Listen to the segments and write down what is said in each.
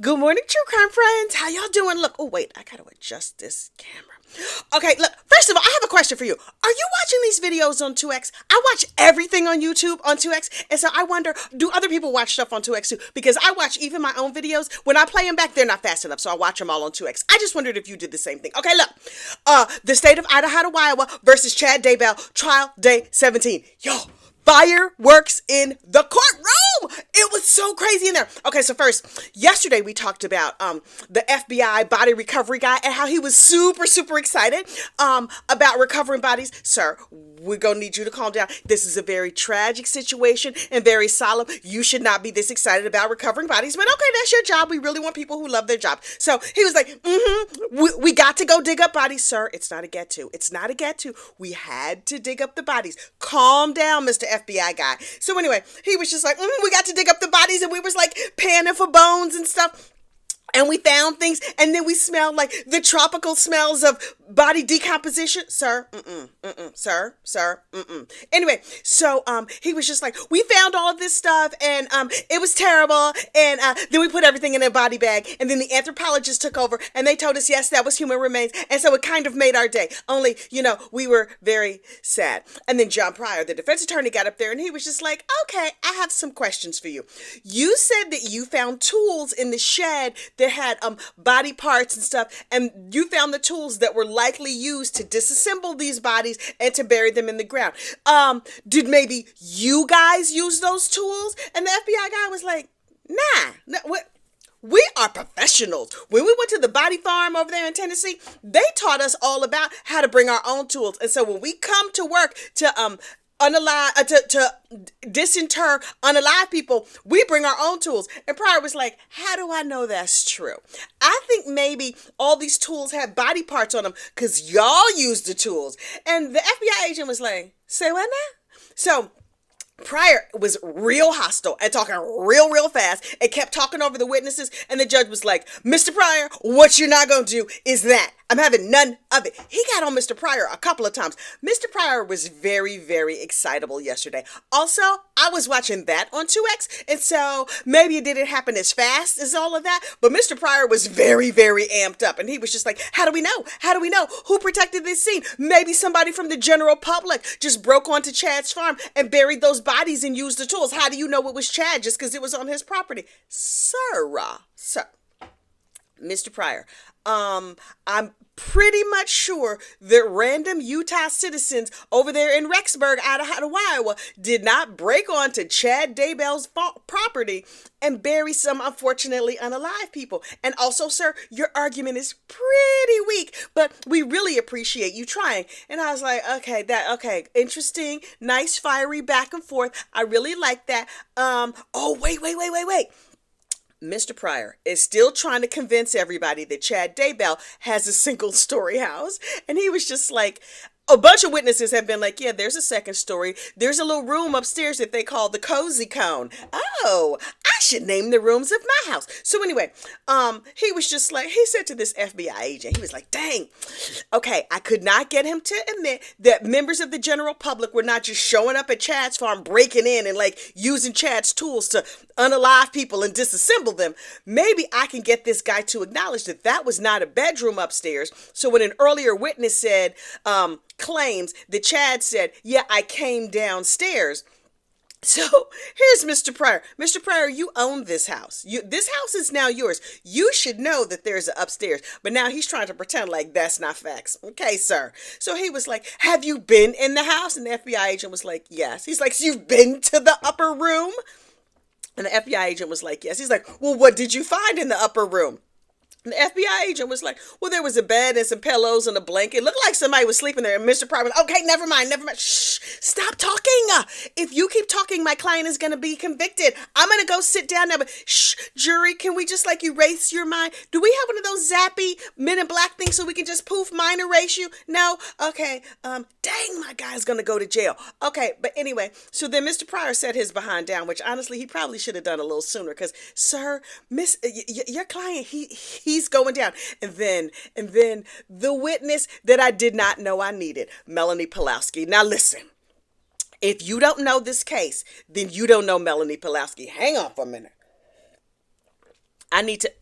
Good morning, true crime friends. How y'all doing? Look, oh wait, I gotta adjust this camera. Okay, look, first of all, I have a question for you. Are you watching these videos on 2X? I watch everything on YouTube on 2X, and so I wonder, do other people watch stuff on 2X too? Because I watch even my own videos. When I play them back, they're not fast enough, so I watch them all on 2X. I just wondered if you did the same thing. Okay, look, the state of Idaho, Iowa versus Chad Daybell, trial day 17. Yo, fireworks in the courtroom. It was so crazy in there. Okay, so first, yesterday we talked about the FBI body recovery guy and how he was super excited about recovering bodies. Sir, we're gonna need you to calm down. This is a very tragic situation and very solemn. You should not be this excited about recovering bodies, but okay, that's your job. We really want people who love their job. So he was like, we got to go dig up bodies. Sir, it's not a get to. It's not a get to. We had to dig up the bodies. Calm down, Mr. FBI guy. So anyway, he was just like, we got to dig up the bodies, and we was like panning for bones and stuff. And we found things, and then we smelled like the tropical smells of body decomposition. Sir, sir. Anyway, so he was just like, we found all of this stuff, and it was terrible, and then we put everything in a body bag, and then the anthropologist took over, and they told us, yes, that was human remains, and so it kind of made our day. Only, we were very sad. And then John Pryor, the defense attorney, got up there, and he was just like, okay, I have some questions for you. You said that you found tools in the shed that had body parts and stuff, and you found the tools that were likely used to disassemble these bodies and to bury them in the ground. Did maybe you guys use those tools? And the FBI guy was like, nah, no, we are professionals. When we went to the body farm over there in Tennessee, they taught us all about how to bring our own tools. And so when we come to work to to disinter unalive people, we bring our own tools. And Pryor was like, how do I know that's true? I think maybe all these tools have body parts on them because y'all use the tools. And the FBI agent was like, say what now? So Pryor was real hostile and talking real fast and kept talking over the witnesses. And the judge was like, Mr. Pryor, what you're not going to do is that. I'm having none of it. He got on Mr. Pryor a couple of times. Mr. Pryor was very excitable yesterday. Also, I was watching that on 2X, and so maybe it didn't happen as fast as all of that, but Mr. Pryor was very amped up, and he was just like, how do we know? How do we know? Who protected this scene? Maybe somebody from the general public just broke onto Chad's farm and buried those bodies and used the tools. How do you know it was Chad just because it was on his property? Sir, Mr. Pryor, I'm pretty much sure that random Utah citizens over there in Rexburg, Idaho, Iowa, did not break onto Chad Daybell's property and bury some unfortunately unalive people. And also, sir, your argument is pretty weak, but we really appreciate you trying. And I was like, okay, interesting, nice, fiery back and forth. I really like that. Oh, wait. Mr. Pryor is still trying to convince everybody that Chad Daybell has a single story house. And he was just like, a bunch of witnesses have been like, yeah, there's a second story. There's a little room upstairs that they call the Cozy Cone. Oh, I should name the rooms of my house. So anyway, he was just like, he said to this FBI agent, he was like, dang, okay, I could not get him to admit that members of the general public were not just showing up at Chad's farm, breaking in and like using Chad's tools to unalive people and disassemble them. Maybe I can get this guy to acknowledge that that was not a bedroom upstairs. So when an earlier witness said, claims that Chad said, yeah, I came downstairs. So here's Mr. Pryor. Mr. Pryor, you own this house. This house is now yours. You should know that there's an upstairs. But now he's trying to pretend like that's not facts. Okay, sir. So he was like, have you been in the house? And the FBI agent was like, yes. He's like, so you've been to the upper room? And the FBI agent was like, yes. He's like, well, what did you find in the upper room? And the FBI agent was like, well, there was a bed and some pillows and a blanket. It looked like somebody was sleeping there. And Mr. Pryor was, okay, never mind. Shh, stop talking. If you keep talking, my client is going to be convicted. I'm going to go sit down now. But shh, jury, can we just like erase your mind? Do we have one of those zappy Men in Black things so we can just poof, mind erase you? No? Okay. Dang, my guy's going to go to jail. Okay. But anyway, so then Mr. Pryor set his behind down, which honestly, he probably should have done a little sooner because, sir, your client, he's going down. And then the witness that I did not know I needed, Melanie Palowski. Now listen, if you don't know this case, then you don't know Melanie Palowski. Hang on for a minute. I need to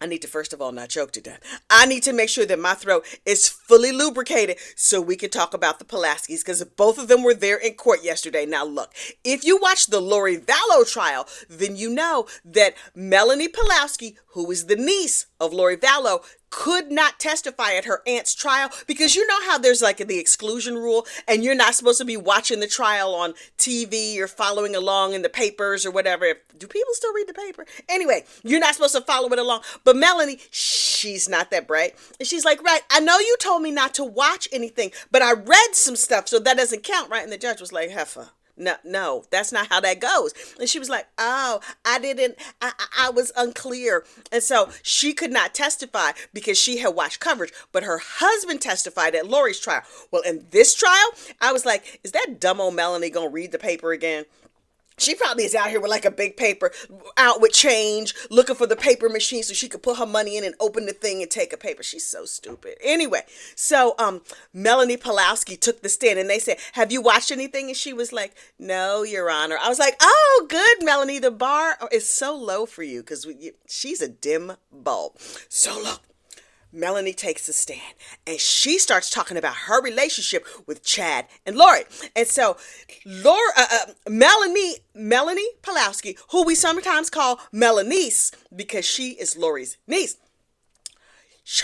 I need to first of all not choke to death. I need to make sure that my throat is fully lubricated so we can talk about the Palowskis, because both of them were there in court yesterday. Now look, if you watch the Lori Vallow trial, then you know that Melanie Palowski, who is the niece of Lori Vallow, could not testify at her aunt's trial, because you know how there's like the exclusion rule and you're not supposed to be watching the trial on TV or following along in the papers or whatever. Do people still read the paper? Anyway, you're not supposed to follow it along. But Melanie, she's not that bright. And she's like, right, I know you told me not to watch anything, but I read some stuff, so that doesn't count, right? And the judge was like, heifer. No, that's not how that goes. And she was like, oh, I was unclear. And so she could not testify because she had watched coverage, but her husband testified at Lori's trial. Well, in this trial, I was like, is that dumb old Melanie gonna read the paper again? She probably is out here with like a big paper, out with change, looking for the paper machine so she could put her money in and open the thing and take a paper. She's so stupid. Anyway, so Melanie Palowski took the stand and they said, have you watched anything? And she was like, no, Your Honor. I was like, oh, good, Melanie. The bar is so low for you because she's a dim bulb. So low. Melanie takes a stand and she starts talking about her relationship with Chad and Lori. And so Melanie Palowski, who we sometimes call Melanice because she is Lori's niece,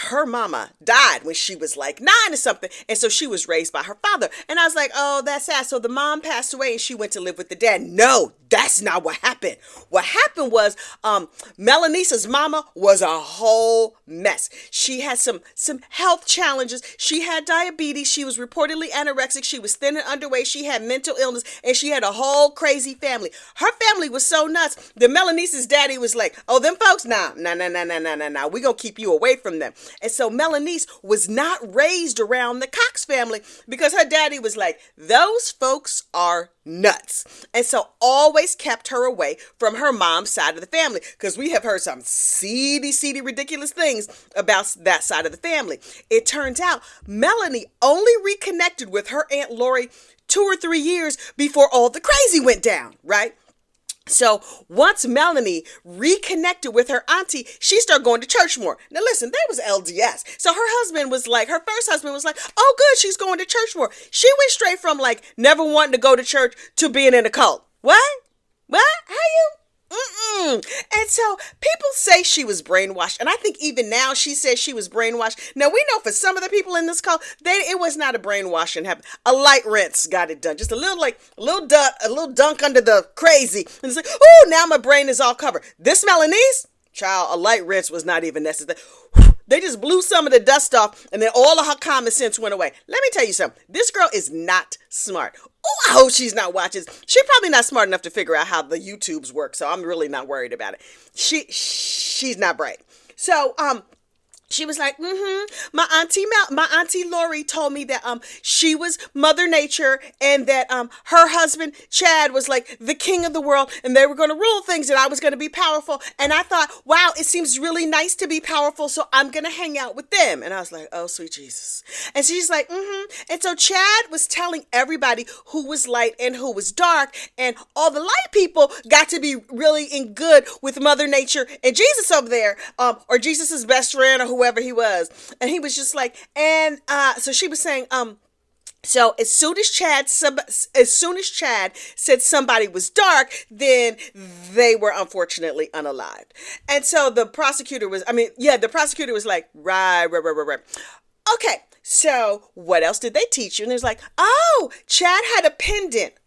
her mama died when she was like 9 or something. And so she was raised by her father. And I was like, oh, that's sad. So the mom passed away and she went to live with the dad. No, that's not what happened. What happened was Melanice's mama was a whole mess. She had some health challenges. She had diabetes. She was reportedly anorexic. She was thin and underweight. She had mental illness and she had a whole crazy family. Her family was so nuts that Melanice's daddy was like, oh, them folks, nah. We're going to keep you away from them. And so Melanice was not raised around the Cox family because her daddy was like, those folks are nuts. And so always kept her away from her mom's side of the family, because we have heard some seedy, ridiculous things about that side of the family. It turns out Melanie only reconnected with her Aunt Lori 2 or 3 years before all the crazy went down, right? So once Melanie reconnected with her auntie, she started going to church more. Now listen, there was LDS. So her husband was like, her first husband was like, oh good, she's going to church more. She went straight from like never wanting to go to church to being in a cult. What? How you? And so people say she was brainwashed. And I think even now she says she was brainwashed. Now we know for some of the people in this cult, it was not a brainwashing happen. A light rinse got it done. Just a little dunk under the crazy. And it's like, oh, now my brain is all covered. This Melanese, child, a light rinse was not even necessary. They just blew some of the dust off and then all of her common sense went away. Let me tell you something. This girl is not smart. Oh, I hope she's not watching. She's probably not smart enough to figure out how the YouTubes work, so I'm really not worried about it. She's not bright. So, she was like, my auntie Lori told me that she was Mother Nature and that her husband Chad was like the king of the world and they were going to rule things and I was going to be powerful. And I thought, wow, it seems really nice to be powerful, so I'm going to hang out with them. And I was like, oh, sweet Jesus. And she's like, And so Chad was telling everybody who was light and who was dark, and all the light people got to be really in good with Mother Nature and Jesus over there, or Jesus's best friend or whoever he was. And he was just like, and so she was saying, so as soon as Chad said somebody was dark, then they were unfortunately unalived. And so the prosecutor was like, right. Okay, so what else did they teach you? And there's like, oh, Chad had a pendant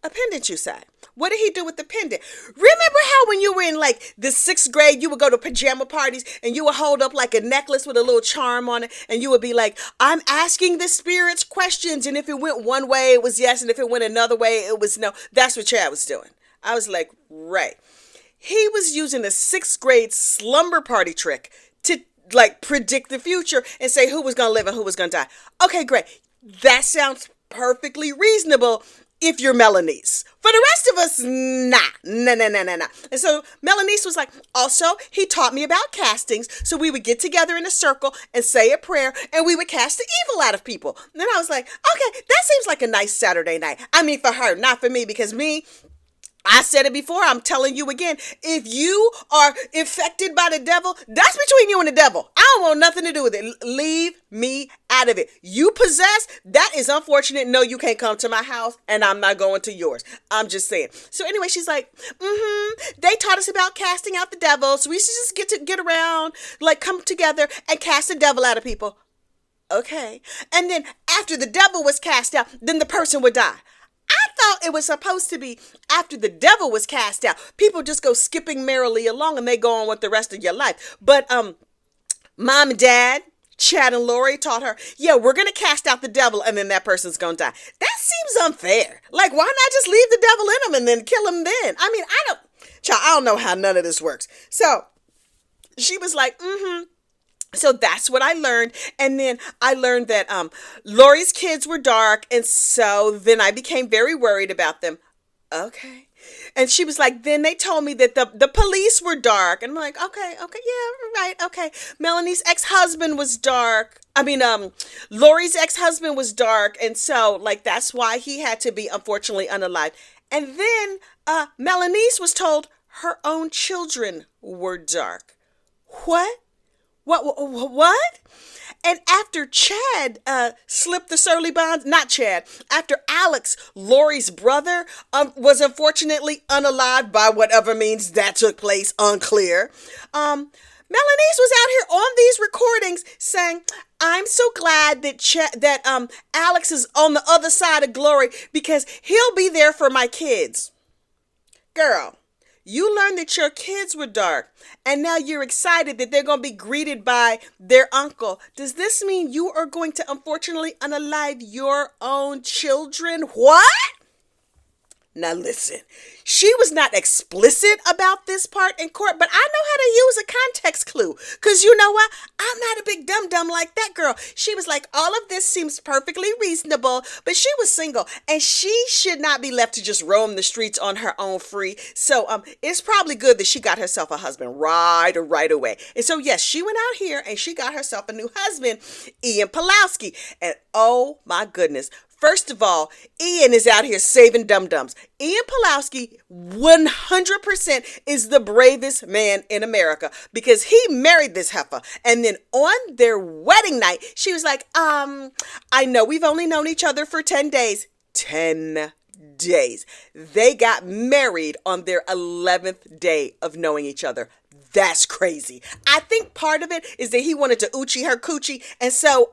you said. What did he do with the pendant? Remember how when you were in like the 6th grade, you would go to pajama parties and you would hold up like a necklace with a little charm on it. And you would be like, I'm asking the spirits questions. And if it went one way, it was yes. And if it went another way, it was no. That's what Chad was doing. I was like, right. He was using a 6th grade slumber party trick to like predict the future and say who was going to live and who was going to die. Okay, great. That sounds perfectly reasonable if you're Melanice. For the rest of us, nah. And so Melanice was like, also, he taught me about castings. So we would get together in a circle and say a prayer and we would cast the evil out of people. And then I was like, okay, that seems like a nice Saturday night. I mean, for her, not for me, because me, I said it before, I'm telling you again. If you are infected by the devil, that's between you and the devil. I don't want nothing to do with it. Leave me out of it. You possess, that is unfortunate. No, you can't come to my house, and I'm not going to yours. I'm just saying. So anyway, she's like, they taught us about casting out the devil, so we should just get around, like come together and cast the devil out of people. Okay. And then after the devil was cast out, then the person would die. I thought it was supposed to be after the devil was cast out, people just go skipping merrily along and they go on with the rest of your life. But mom and dad, Chad and Lori taught her, yeah, we're going to cast out the devil and then that person's going to die. That seems unfair. Like, why not just leave the devil in them and then kill him then? I mean, I don't know how none of this works. So she was like, So that's what I learned. And then I learned that Lori's kids were dark. And so then I became very worried about them. Okay. And she was like, then they told me that the police were dark. And I'm like, okay, yeah, right, okay. Melanie's ex-husband was dark. Lori's ex-husband was dark. And so, like, that's why he had to be, unfortunately, unalived. And then Melanie's was told her own children were dark. What? What? And after Chad slipped the surly bonds, not Chad, after Alex, Lori's brother, was unfortunately unalived by whatever means that took place, unclear. Melanie's was out here on these recordings saying, I'm so glad that Alex is on the other side of Glory because he'll be there for my kids. Girl. You learned that your kids were dark, and now you're excited that they're going to be greeted by their uncle. Does this mean you are going to unfortunately unalive your own children? What? Now listen, she was not explicit about this part in court, but I know how to use a context clue. Because you know what? I'm not a big dum-dum like that girl. She was like, all of this seems perfectly reasonable, but she was single and she should not be left to just roam the streets on her own free. So it's probably good that she got herself a husband right away. And so yes, she went out here and she got herself a new husband, Ian Palowski. And oh my goodness. First of all, Ian is out here saving dum-dums. Ian Palowski 100% is the bravest man in America because he married this heifer. And then on their wedding night, she was like, I know we've only known each other for 10 days. 10 days. They got married on their 11th day of knowing each other. That's crazy. I think part of it is that he wanted to oochie her coochie. And so,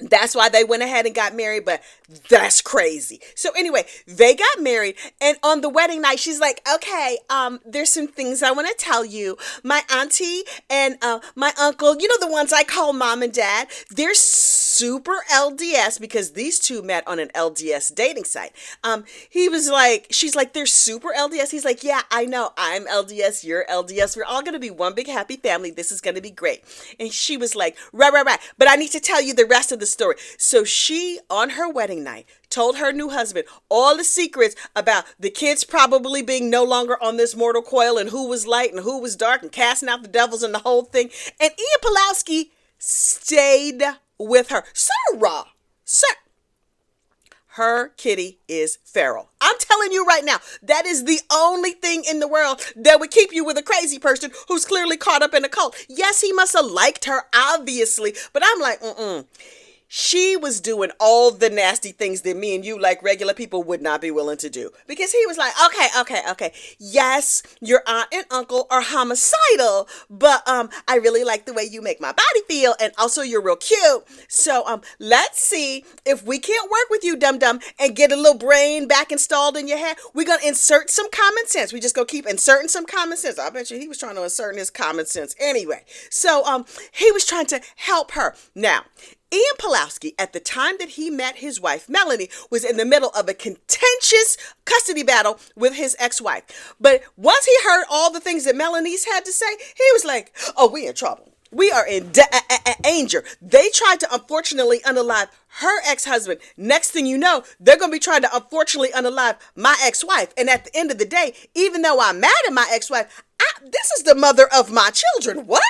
that's why they went ahead and got married, but that's crazy. So anyway, they got married, and on the wedding night, she's like, okay, there's some things I want to tell you. My auntie and my uncle, you know, the ones I call mom and dad, they're super LDS because these two met on an LDS dating site. She's like, they're super LDS. He's like, yeah, I know, I'm LDS, you're LDS. We're all going to be one big happy family. This is going to be great. And she was like, right. But I need to tell you the rest of the story. So she, on her wedding night, told her new husband all the secrets about the kids probably being no longer on this mortal coil and who was light and who was dark and casting out the devils and the whole thing. And Ian Palowski stayed with her. Sir. Her kitty is feral. I'm telling you right now, that is the only thing in the world that would keep you with a crazy person who's clearly caught up in a cult. Yes, he must have liked her, obviously, but I'm like, She was doing all the nasty things that me and you, like regular people, would not be willing to do. Because he was like, okay. Yes, your aunt and uncle are homicidal, but I really like the way you make my body feel, and also you're real cute. So let's see if we can't work with you, dum-dum, and get a little brain back installed in your head. We're going to insert some common sense. We just going to keep inserting some common sense. I bet you he was trying to insert his common sense anyway. So he was trying to help her. Now, Ian Palowski, at the time that he met his wife, Melanie, was in the middle of a contentious custody battle with his ex-wife. But once he heard all the things that Melanie's had to say, he was like, oh, we in trouble. We are in danger. They tried to unfortunately unalive her ex-husband. Next thing you know, they're going to be trying to unfortunately unalive my ex-wife. And at the end of the day, even though I'm mad at my ex-wife, this is the mother of my children. What?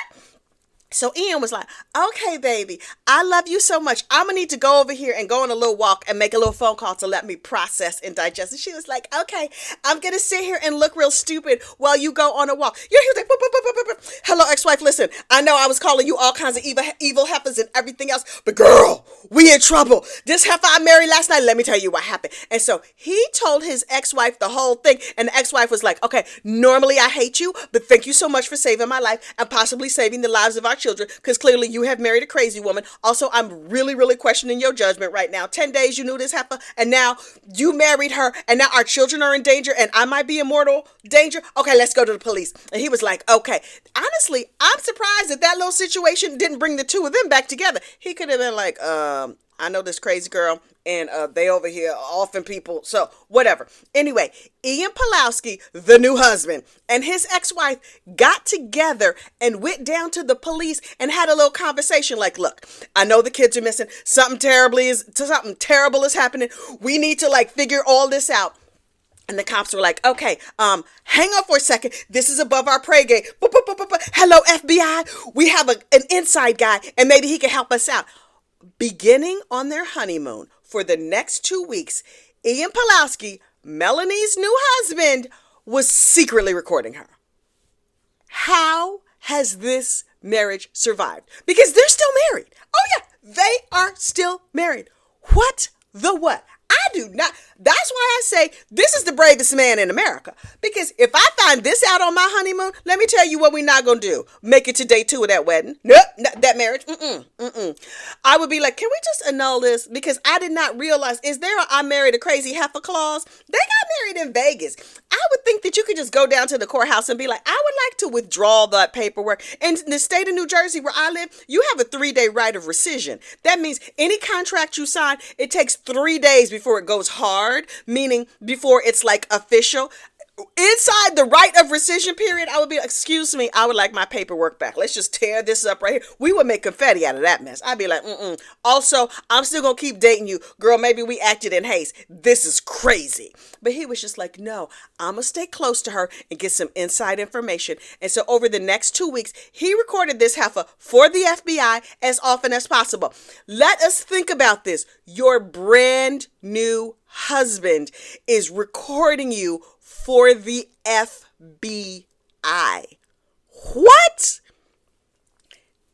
So Ian was like, okay, baby, I love you so much. I'm going to need to go over here and go on a little walk and make a little phone call to let me process and digest. And she was like, okay, I'm going to sit here and look real stupid while you go on a walk. You know, he was like, boop, boop, boop, boop, boop, boop. Hello, ex-wife, listen, I know I was calling you all kinds of evil heifers and everything else, but girl, we in trouble. This heifer I married last night, let me tell you what happened. And so he told his ex-wife the whole thing. And the ex-wife was like, okay, normally I hate you, but thank you so much for saving my life and possibly saving the lives of our children, because clearly you have married a crazy woman. Also, I'm really, really questioning your judgment right now. 10 days you knew this heifer, and now you married her, and now our children are in danger, and I might be in mortal danger. Okay, let's go to the police. And he was like, okay. Honestly, I'm surprised that little situation didn't bring the two of them back together. He could have been like, I know this crazy girl, and they over here offing people, so whatever. Anyway, Ian Palowski, the new husband, and his ex-wife got together and went down to the police and had a little conversation like, look, I know the kids are missing. Something terrible is happening. We need to figure all this out. And the cops were like, okay, hang on for a second. This is above our pay grade. Hello, FBI. We have an inside guy, and maybe he can help us out. Beginning on their honeymoon for the next 2 weeks, Ian Palowski, Melanie's new husband, was secretly recording her. How has this marriage survived? Because they're still married. Oh yeah, they are still married. What the what? I do not. That's why I say this is the bravest man in America. Because if I find this out on my honeymoon, let me tell you what we're not going to do. Make it to day 2 of that wedding. Nope, that marriage. I would be like, can we just annul this? Because I did not realize, is there a I married a crazy heifer clause? They got married in Vegas. I would think that you could just go down to the courthouse and be like, I would like to withdraw that paperwork. And in the state of New Jersey where I live, you have a 3-day right of rescission. That means any contract you sign, it takes 3 days before it goes hard, meaning before it's official. Inside the right of rescission period, I would be like, excuse me, I would like my paperwork back. Let's just tear this up right here. We would make confetti out of that mess. I'd be like, Also, I'm still going to keep dating you. Girl, maybe we acted in haste. This is crazy. But he was just like, no, I'm going to stay close to her and get some inside information. And so over the next 2 weeks, he recorded this heifer for the FBI as often as possible. Let us think about this. Your brand new husband is recording you for the FBI. What?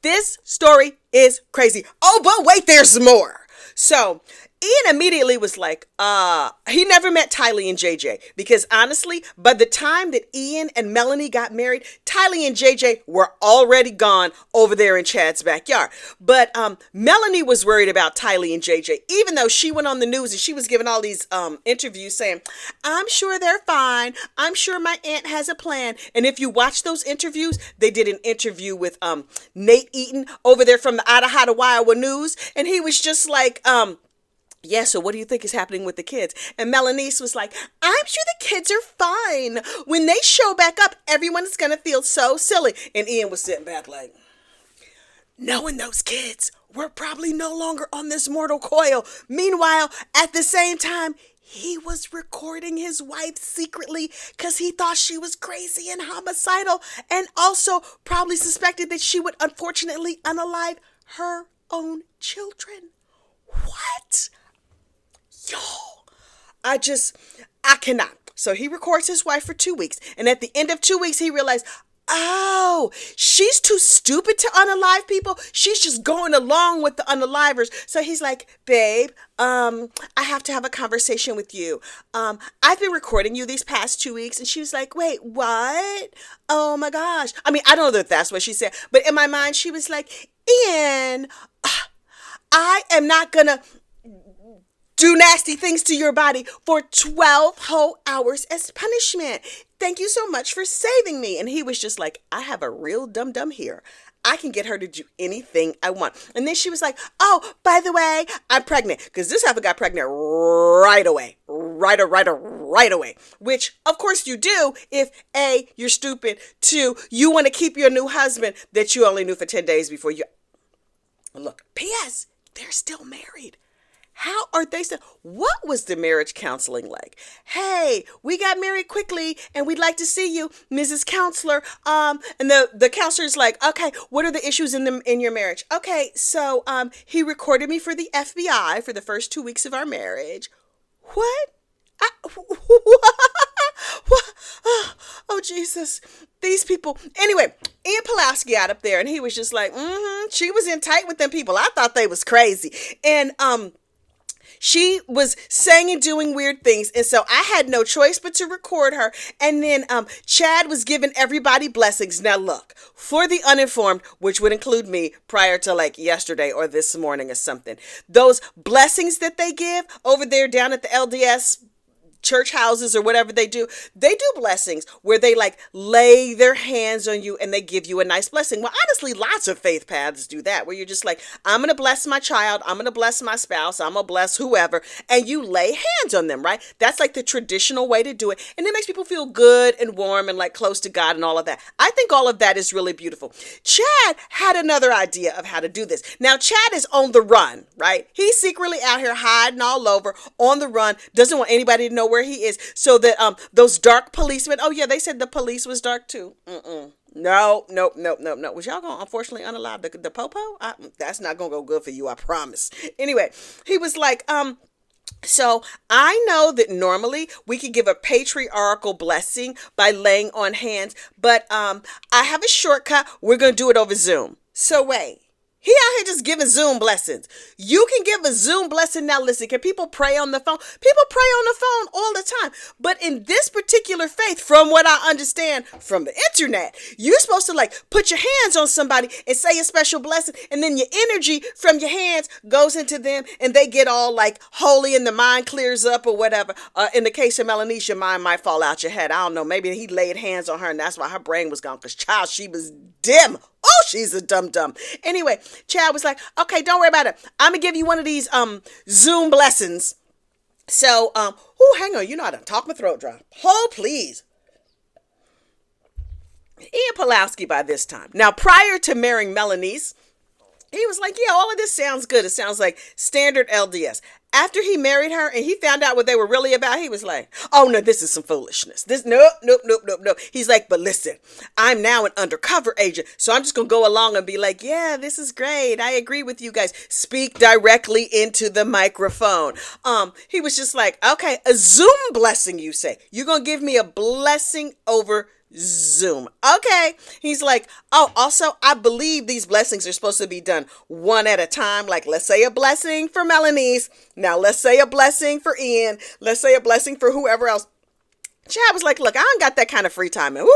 This story is crazy. Oh, but wait, there's more. So Ian immediately was like, he never met Tylee and JJ, because honestly, by the time that Ian and Melanie got married, Tylee and JJ were already gone over there in Chad's backyard. But Melanie was worried about Tylee and JJ, even though she went on the news and she was giving all these interviews saying, I'm sure they're fine. I'm sure my aunt has a plan. And if you watch those interviews, they did an interview with Nate Eaton over there from the Iowa News. And he was just like, yeah, so what do you think is happening with the kids? And Melanice was like, I'm sure the kids are fine. When they show back up, everyone's going to feel so silly. And Ian was sitting back like, knowing those kids were probably no longer on this mortal coil. Meanwhile, at the same time, he was recording his wife secretly because he thought she was crazy and homicidal, and also probably suspected that she would unfortunately unalive her own children. What? Y'all, I cannot. So he records his wife for 2 weeks. And at the end of 2 weeks, he realized, oh, she's too stupid to unalive people. She's just going along with the unalivers. So he's like, babe, I have to have a conversation with you. I've been recording you these past 2 weeks. And she was like, wait, what? Oh my gosh. I mean, I don't know that that's what she said. But in my mind, she was like, Ian, I am not going to do nasty things to your body for 12 whole hours as punishment. Thank you so much for saving me. And he was just like, I have a real dum-dum here. I can get her to do anything I want. And then she was like, oh, by the way, I'm pregnant. Because this heifer got pregnant right away. Right away. Which, of course, you do if A, you're stupid. 2, you want to keep your new husband that you only knew for 10 days before you. Look, P.S., they're still married. How are they still? What was the marriage counseling like? Hey, we got married quickly and we'd like to see you, Mrs. Counselor. And the counselor's like, okay, what are the issues in your marriage? Okay, so he recorded me for the FBI for the first 2 weeks of our marriage. What? What? Oh, Jesus. These people. Anyway, Ian Palowski got up there and he was just like, she was in tight with them people. I thought they was crazy. And she was saying and doing weird things. And so I had no choice but to record her. And then Chad was giving everybody blessings. Now, look, for the uninformed, which would include me prior to like yesterday or this morning or something, those blessings that they give over there down at the LDS church houses or whatever they do blessings where they like lay their hands on you and they give you a nice blessing. Well, honestly, lots of faith paths do that, where you're just like, I'm going to bless my child, I'm going to bless my spouse, I'm going to bless whoever, and you lay hands on them, right? That's like the traditional way to do it. And it makes people feel good and warm and like close to God and all of that. I think all of that is really beautiful. Chad had another idea of how to do this. Now, Chad is on the run, right? He's secretly out here hiding all over on the run, doesn't want anybody to know where he is, so that those dark policemen, oh yeah, they said the police was dark too. No. Was y'all gonna unfortunately unalive the popo? That's not gonna go good for you, I promise. Anyway, he was like, so I know that normally we could give a patriarchal blessing by laying on hands, but I have a shortcut. We're gonna do it over Zoom. So wait. He out here just giving Zoom blessings. You can give a Zoom blessing. Now listen, can people pray on the phone? People pray on the phone all the time. But in this particular faith, from what I understand from the internet, you're supposed to like put your hands on somebody and say a special blessing. And then your energy from your hands goes into them and they get all like holy and the mind clears up or whatever. In the case of Melanie, your mind might fall out your head. I don't know. Maybe he laid hands on her and that's why her brain was gone, because child, she was dim. Oh, she's a dum-dum. Anyway, Chad was like, okay, don't worry about it. I'm going to give you one of these Zoom blessings. So, hang on. You know I done talk my throat dry. Oh, please. Ian Palowski by this time. Now, prior to marrying Melanie's, he was like, yeah, all of this sounds good. It sounds like standard LDS. After he married her and he found out what they were really about, he was like, oh, no, this is some foolishness. Nope. He's like, but listen, I'm now an undercover agent. So I'm just going to go along and be like, yeah, this is great. I agree with you guys. Speak directly into the microphone. He was just like, okay, a Zoom blessing, you say. You're going to give me a blessing over Zoom. Okay. He's like, oh, also, I believe these blessings are supposed to be done one at a time. Like, let's say a blessing for Melanie's. Now, let's say a blessing for Ian. Let's say a blessing for whoever else. Chad was like, look, I ain't got that kind of free time. And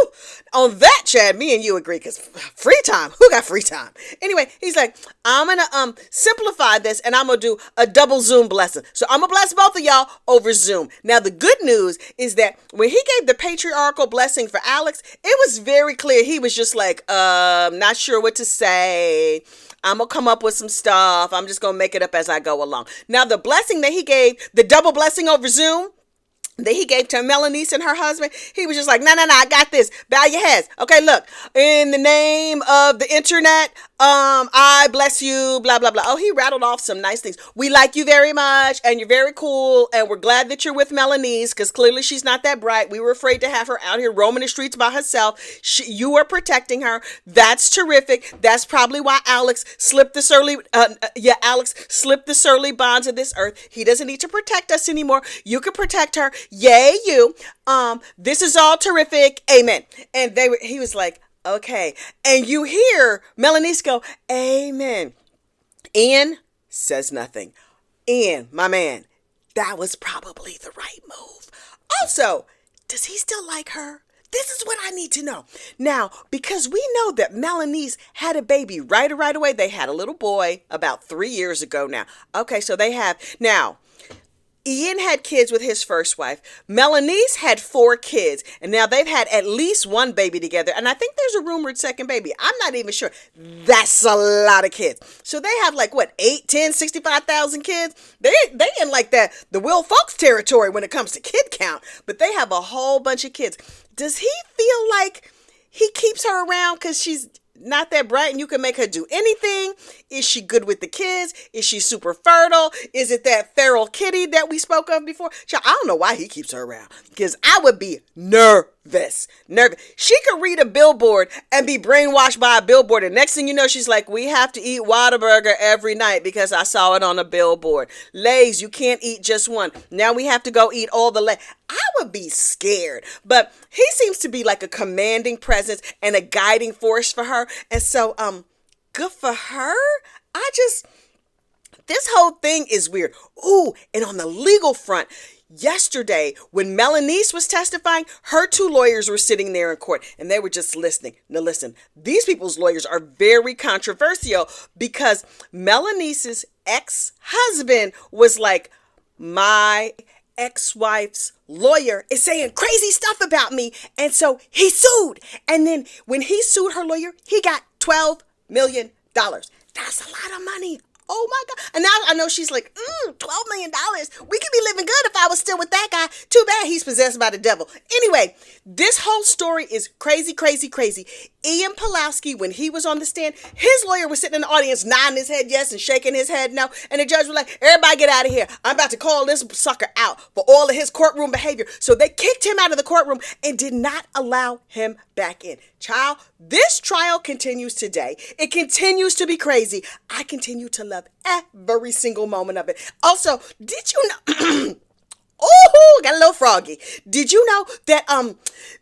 on that, Chad, me and you agree, because free time, who got free time? Anyway, he's like, I'm going to simplify this and I'm going to do a double Zoom blessing. So I'm going to bless both of y'all over Zoom. Now, the good news is that when he gave the patriarchal blessing for Alex, it was very clear. He was just like, not sure what to say. I'm going to come up with some stuff. I'm just going to make it up as I go along. Now, the blessing that he gave, the double blessing over Zoom, that he gave to Melanie and her husband, he was just like, no, I got this. Bow your heads. Okay, look, in the name of the internet, I bless you, blah, blah, blah. Oh, he rattled off some nice things. We like you very much, and you're very cool, and we're glad that you're with Melanie's, because clearly she's not that bright. We were afraid to have her out here roaming the streets by herself. You are protecting her. That's terrific. That's probably why Alex slipped the surly bonds of this earth. He doesn't need to protect us anymore. You can protect her. Yay, you. This is all terrific. Amen. And he was like, okay. And you hear Melanie's go, amen. Ian says nothing. Ian, my man, that was probably the right move. Also, does he still like her? This is what I need to know. Now, because we know that Melanie's had a baby right away. They had a little boy about 3 years ago now. Okay, so they have. Now, Ian had kids with his first wife. Melanie's had 4 kids. And now they've had at least one baby together. And I think there's a rumored second baby. I'm not even sure. That's a lot of kids. So they have like, what, 8, 10, 65,000 kids? They in like the Will Folks territory when it comes to kid count. But they have a whole bunch of kids. Does he feel like he keeps her around because she's not that bright and you can make her do anything? Is she good with the kids? Is she super fertile? Is it that feral kitty that we spoke of before? Child, I don't know why he keeps her around, because I would be nervous. She could read a billboard and be brainwashed by a billboard, and next thing you know, she's like, we have to eat Whataburger every night because I saw it on a billboard. Lay's, you can't eat just one. Now we have to go eat all the Lay's. I would be scared, but he seems to be like a commanding presence and a guiding force for her. And so, good for her. This whole thing is weird. Ooh, and on the legal front, yesterday, when Melanie was testifying, her two lawyers were sitting there in court and they were just listening. Now listen, these people's lawyers are very controversial because Melanie's ex-husband was like, my ex-wife's lawyer is saying crazy stuff about me. And so he sued. And then when he sued her lawyer, he got $12 million. That's a lot of money. Oh my God. And now I know she's like, $12 million. We could be living good if I was still with that guy. Too bad he's possessed by the devil. Anyway, this whole story is crazy, crazy, crazy. Ian Palowski, when he was on the stand, his lawyer was sitting in the audience nodding his head yes and shaking his head no. And the judge was like, everybody get out of here. I'm about to call this sucker out for all of his courtroom behavior. So they kicked him out of the courtroom and did not allow him back in. Child, this trial continues today. It continues to be crazy. I continue to love every single moment of it. Also, did you know... Oh, got a little froggy. Did you know that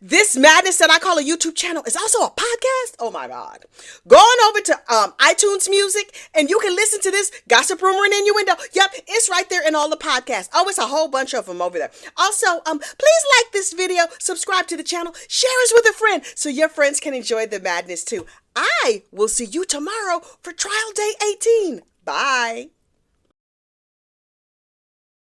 this madness that I call a YouTube channel is also a podcast? Oh my God. Go on over to iTunes Music and you can listen to this Gossip, Rumor, and Innuendo. Yep, it's right there in all the podcasts. Oh, it's a whole bunch of them over there. Also, please like this video, subscribe to the channel, share us with a friend so your friends can enjoy the madness too. I will see you tomorrow for Trial Day 18. Bye.